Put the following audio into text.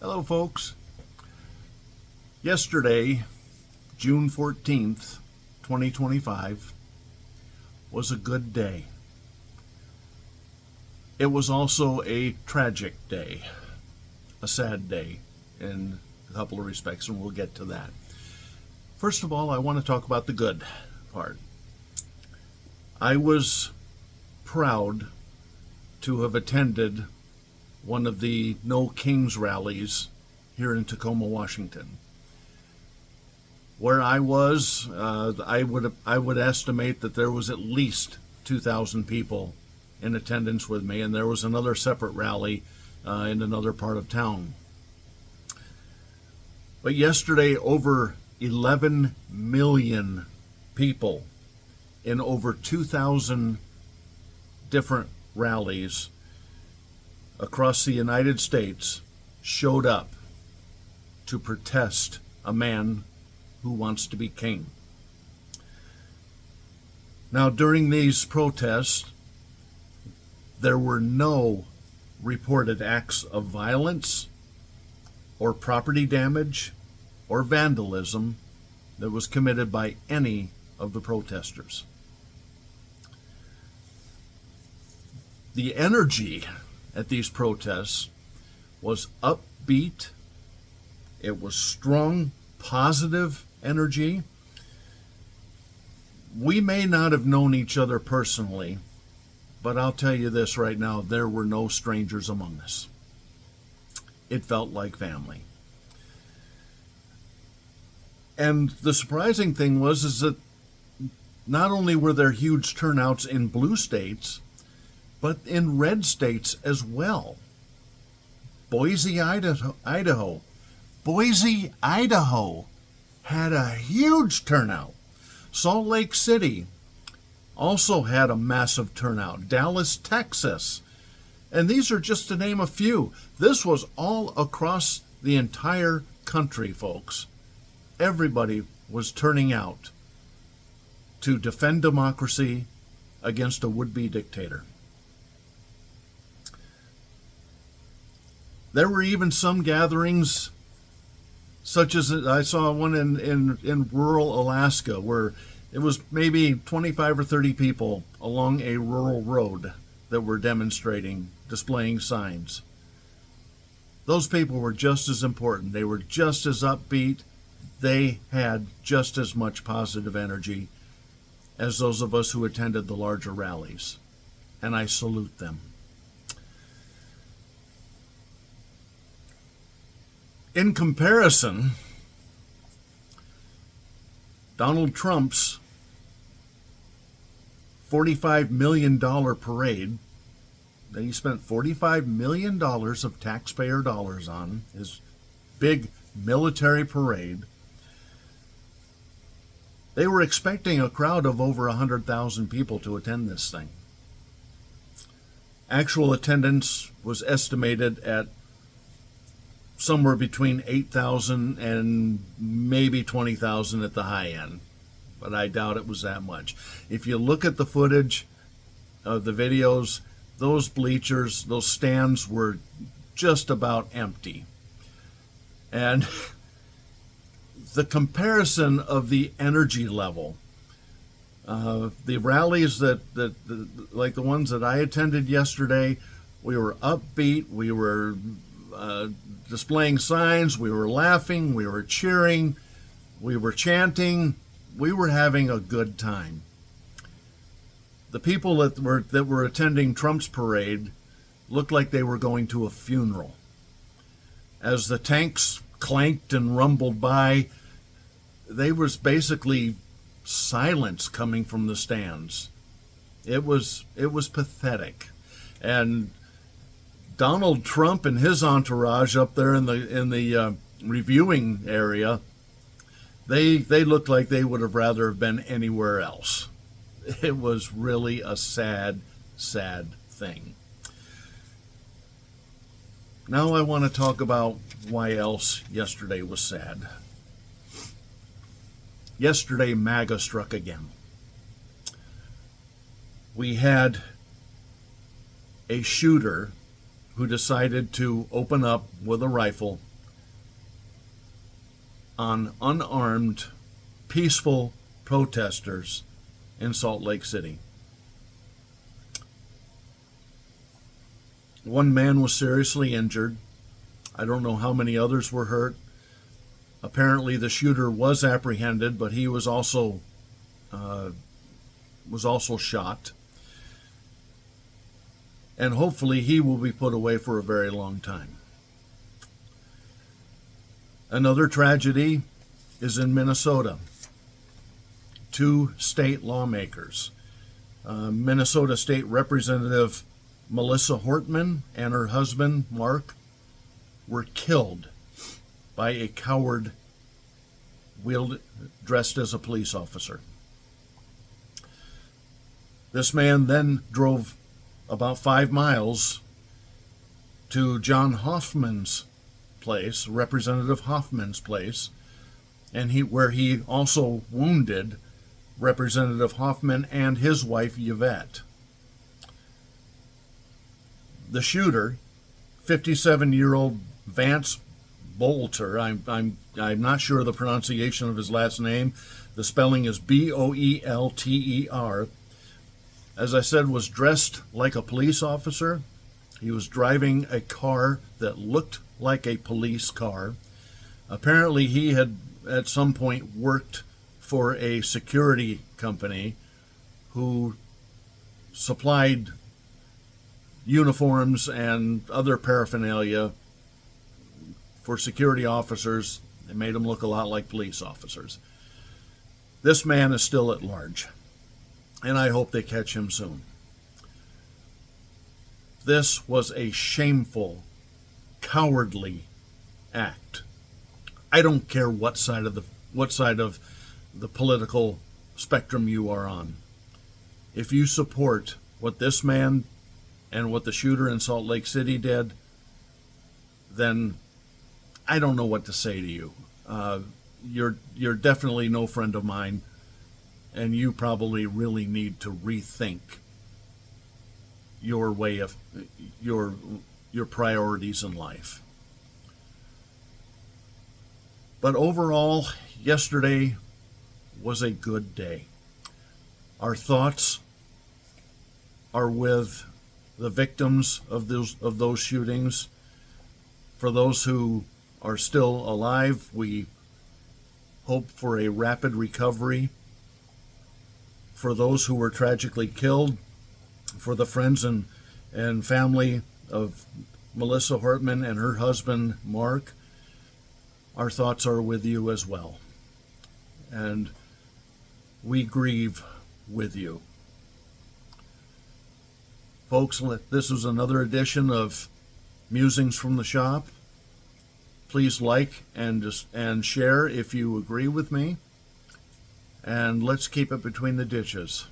Hello, folks. Yesterday, June 14th, 2025, was a good day. It was also a tragic day, a sad day in a couple of respects, and we'll get to that. First of all, I want to talk about the good part. I was proud to have attended one of the No Kings rallies here in Tacoma, Washington. Where I was, I would estimate that there was at least 2,000 people in attendance with me, and there was another separate rally in another part of town. But yesterday, over 11 million people in over 2,000 different rallies across the United States showed up to protest a man who wants to be king. Now, during these protests, there were no reported acts of violence or property damage or vandalism that was committed by any of the protesters. The energy at these protests was upbeat. It was strong, positive energy. We may not have known each other personally, but I'll tell you this right now, there were no strangers among us. It felt like family. And the surprising thing was that not only were there huge turnouts in blue states, but in red states as well. Boise, Idaho. Boise, Idaho had a huge turnout. Salt Lake City also had a massive turnout. Dallas, Texas. And these are just to name a few. This was all across the entire country, folks. Everybody was turning out to defend democracy against a would-be dictator. There were even some gatherings, such as I saw one in rural Alaska, where it was maybe 25 or 30 people along a rural road that were demonstrating, displaying signs. Those people were just as important. They were just as upbeat. They had just as much positive energy as those of us who attended the larger rallies. And I salute them. In comparison, Donald Trump's $45 million parade that he spent $45 million of taxpayer dollars on, his big military parade, they were expecting a crowd of over 100,000 people to attend this thing. Actual attendance was estimated at somewhere between 8,000 and maybe 20,000 at the high end, but I doubt it was that much. If you look at the footage of the videos, those bleachers, those stands were just about empty. And the comparison of the energy level, the rallies that like the ones that I attended yesterday, we were upbeat, we were displaying signs, we were laughing, we were cheering, we were chanting, we were having a good time. The people that were attending Trump's parade looked like they were going to a funeral. As the tanks clanked and rumbled by, there was basically silence coming from the stands. It was pathetic. And Donald Trump and his entourage up there in the reviewing area, they looked like they would have rather have been anywhere else. It was really a sad, sad thing. Now I want to talk about why else yesterday was sad. Yesterday, MAGA struck again. We had a shooter who decided to open up with a rifle on unarmed, peaceful protesters in Salt Lake City. One man was seriously injured. I don't know how many others were hurt. Apparently, the shooter was apprehended, but he was also shot. And hopefully, he will be put away for a very long time. Another tragedy is in Minnesota. Two state lawmakers, Minnesota State Representative Melissa Hortman and her husband, Mark, were killed by a coward dressed as a police officer. This man then drove about 5 miles to John Hoffman's place, Representative Hoffman's place, and where he also wounded Representative Hoffman and his wife Yvette. The shooter, 57-year-old Vance Bolter, I'm not sure of the pronunciation of his last name. The spelling is Boelter. As I said, was dressed like a police officer. He was driving a car that looked like a police car. Apparently, he had at some point worked for a security company who supplied uniforms and other paraphernalia for security officers. They made them look a lot like police officers. This man is still at large, and I hope they catch him soon. This was a shameful, cowardly act. I don't care what side of the political spectrum you are on. If you support what this man and what the shooter in Salt Lake City did, then I don't know what to say to you. You're definitely no friend of mine, and you probably really need to rethink your way of your priorities in life. But overall, yesterday was a good day. Our thoughts are with the victims of those shootings. For those who are still alive, we hope for a rapid recovery. For those who were tragically killed, for the friends and family of Melissa Hortman and her husband, Mark, our thoughts are with you as well. And we grieve with you. Folks, this is another edition of Musings from the Shop. Please like and share if you agree with me. And let's keep it between the ditches.